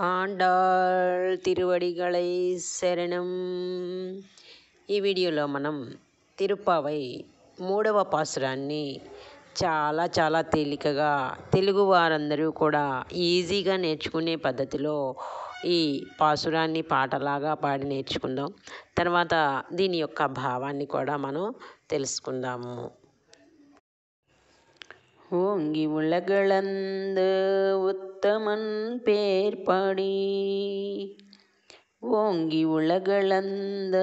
ఆండాళ్ తిరువడిగళై శరణం. ఈ వీడియోలో మనం తిరుప్పావై 3వ పాసురాన్ని చాలా తేలికగా తెలుగు వారందరూ కూడా ఈజీగా నేర్చుకునే పద్ధతిలో ఈ పాసురాన్ని పాటలాగా పాడి నేర్చుకుందాం. తర్వాత దీని యొక్క భావాన్ని కూడా మనం తెలుసుకుందాము. ஓங்கி உலகளந்த உத்தமன் பேர் பாடி, ஓங்கி உலகளந்த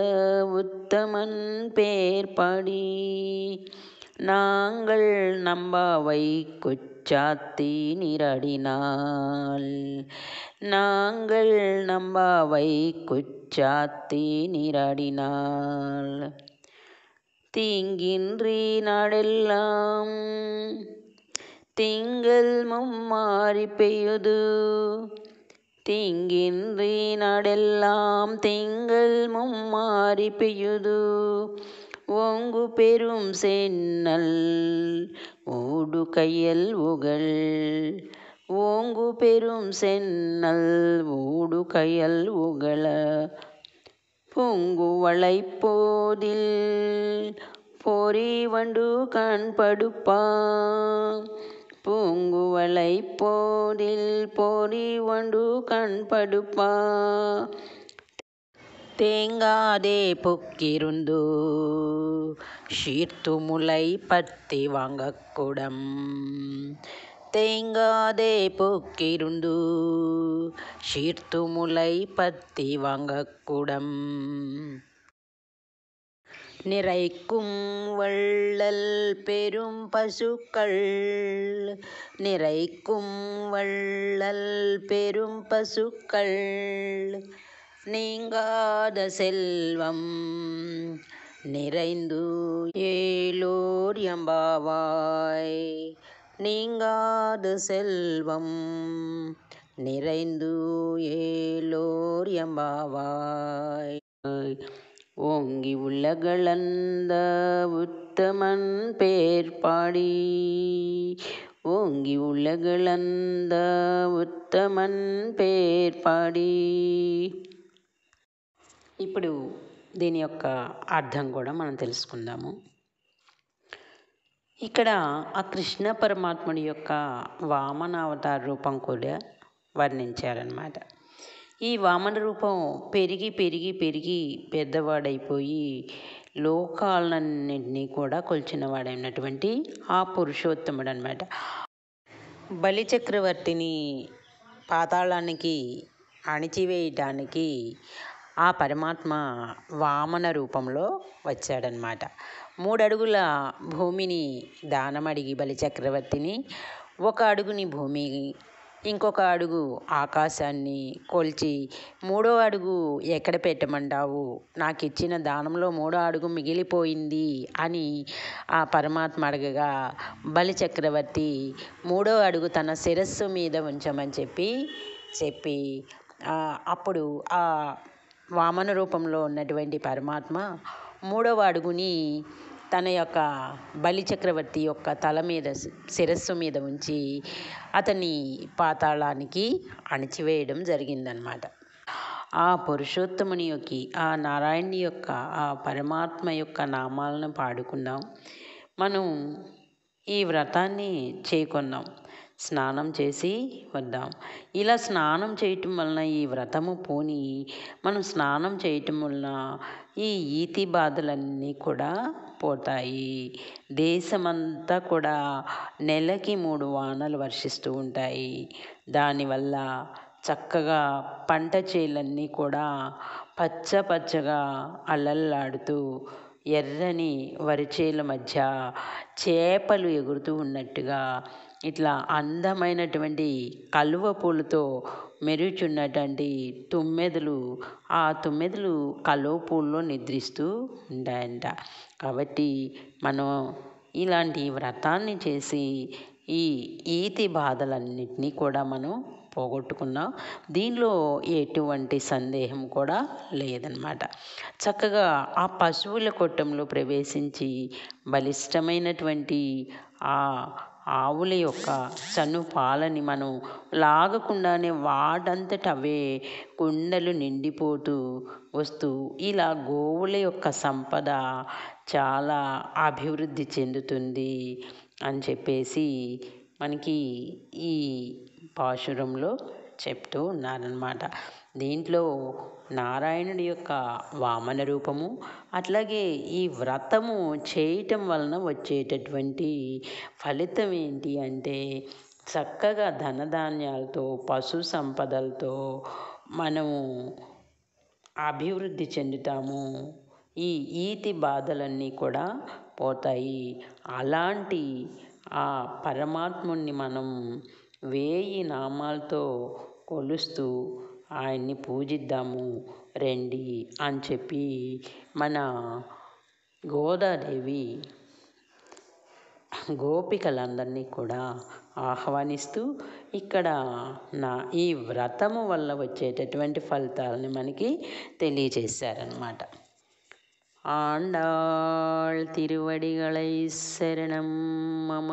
உத்தமன் பேர் பாடி, நாங்கள் நம்பாவை குச்சாத்தி நீராடினாள், நாங்கள் நம்பாவை குச்சாத்தி நீராடினாள், தீங்கின்றி நாடெல்லாம் திங்கள் மும்மாரி பெய்யுது, தீங்கின்றி நாடெல்லாம் திங்கள் மும்மாரி பெய்யுது, ஓங்கு பெரும் சென்னல் ஊடு கையல் உகள், ஓங்கு பெரும் சென்னல் ஊடு கையல் உகள, பூங்குவளை போதில் பொறி வண்டு கண்படுப்பா, பூங்குவளை போதில் பொறி வண்டு கண்படுப்பா, தேங்காதே பொக்கிருந்து சீர்த்து முளை பத்தி வாங்கக்கூடம், தேங்காதே பொக்கிருந்து சீர்த்து முளை பத்தி வாங்கக்கூடம், நிறைக்கும் வள்ளல் பெரும் பசுக்கள், நிறைக்கும் வள்ளல் பெரும் பசுக்கள், நீங்காத செல்வம் நிறைந்து ஏலோர் எம்பாவாய், நீங்காத செல்வம் நிறைந்து ஏலோர் எம்பாவாய், ஓங்கி உலகளந்த உத்தமன் பேர் பாடி, ఓంగి ఉలగలంద ఉత్తమన్ పేర్ పాడి. ఇప్పుడు దీని యొక్క అర్థం కూడా మనం తెలుసుకుందాము. ఇక్కడ ఆ కృష్ణ పరమాత్ముడి యొక్క వామన అవతార రూపం కూడా వర్ణించారన్నమాట. ఈ వామన రూపం పెరిగి పెద్దవాడైపోయి లోకాలన్నింటినీ కూడా కొలిచినవాడైనటువంటి ఆ పురుషోత్తముడు అనమాట. బలిచక్రవర్తిని పాతాళానికి అణిచివేయటానికి ఆ పరమాత్మ వామన రూపంలో వచ్చాడనమాట. 3 అడుగుల భూమిని దానమడిగి బలిచక్రవర్తిని 1 అడుగుని భూమి, ఇంకొక అడుగు ఆకాశాన్ని కొల్చి 3వ అడుగు ఎక్కడ పెట్టమంటావు, నాకు ఇచ్చిన దానంలో 3వ అడుగు మిగిలిపోయింది అని ఆ పరమాత్మ అడగగా బలిచక్రవర్తి 3వ అడుగు తన శిరస్సు మీద ఉంచమని చెప్పి అప్పుడు ఆ వామన రూపంలో ఉన్నటువంటి పరమాత్మ 3వ అడుగుని తన యొక్క బలిచక్రవర్తి యొక్క తల మీద శిరస్సు మీద ఉంచి అతన్ని పాతాళానికి అణిచివేయడం జరిగిందనమాట. ఆ పురుషోత్తముని యొక్క ఆ నారాయణుని యొక్క ఆ పరమాత్మ యొక్క నామాలను పాడుకుందాం. మనం ఈ వ్రతాన్ని చేకొందాం, స్నానం చేసి వద్దాం. ఇలా స్నానం చేయటం వలన ఈ వ్రతము పోని మనం స్నానం చేయటం వలన ఈ ఈతి బాధలన్నీ కూడా పోతాయి. దేశమంతా కూడా నెలకి 3 వానలు వర్షిస్తూ ఉంటాయి. దానివల్ల చక్కగా పంట చేలన్నీ కూడా పచ్చగా అల్లల్లాడుతూ ఎర్రని వరిచేల మధ్య చేపలు ఎగురుతూ ఉన్నట్టుగా ఇట్లా అందమైనటువంటి కలువ పూలతో మెరుగుచున్నటువంటి తుమ్మెదలు, ఆ తుమ్మెదలు కలువ పూల్లో నిద్రిస్తూ ఉంటాయంట. కాబట్టి మనం ఇలాంటి వ్రతాన్ని చేసి ఈ ఈతి బాధలన్నింటినీ కూడా మనం పోగొట్టుకున్నాం. దీనిలో ఎటువంటి సందేహం కూడా లేదనమాట. చక్కగా ఆ పశువుల కొట్టంలో ప్రవేశించి బలిష్టమైనటువంటి ఆ ఆవుల యొక్క చను పాలని మనం లాగకుండానే వాటంతట అవే కుండలు నిండిపోతూ వస్తూ ఇలా గోవుల యొక్క సంపద చాలా అభివృద్ధి చెందుతుంది అని చెప్పేసి మనకి ఈ పాశురంలో చెప్తూ ఉన్నారన్నమాట. దీంట్లో నారాయణుడి యొక్క వామన రూపము, అట్లాగే ఈ వ్రతము చేయటం వలన వచ్చేటటువంటి ఫలితం ఏంటి అంటే చక్కగా ధనధాన్యాలతో పశు సంపదలతో మనము అభివృద్ధి చెందుతాము. ఈ ఈతి బాధలన్నీ కూడా పోతాయి. అలాంటి ఆ పరమాత్ముణ్ణి మనం 1000 నామాలతో కొలుస్తూ ఆయన్ని పూజిద్దాము రండి అని చెప్పి మన గోదాదేవి గోపికలందరినీ కూడా ఆహ్వానిస్తూ ఇక్కడ ఈ వ్రతము వల్ల వచ్చేటటువంటి ఫలితాలని మనకి తెలియజేశారనమాట. ఆండాళ్ తిరువడిగళై శరణం మమ.